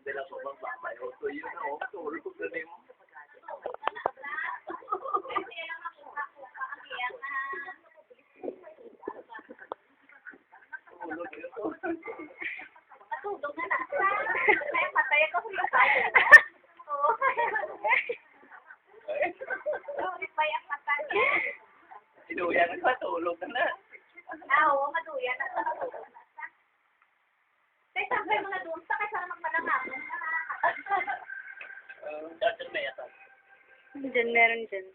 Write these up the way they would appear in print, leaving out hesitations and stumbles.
sila po magmamayo. So yun na, tulog na rin mo. Matulog na na. Ay, patay ako sa tayo. Oo. Payak patay. Sinuyan na, tulog na na. Oo, maduyan na. Kaya saan kayo mga doon? Sa kaysa magmalangapon? Dati may ata. Diyan, meron dyan.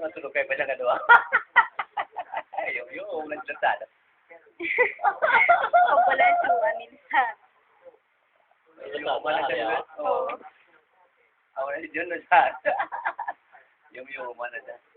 Matulog kayo pa siya kadua. Yung nagdasada. O pala siya, minsan. Yung Oo. ako na si John nagdasada. Yung man na siya.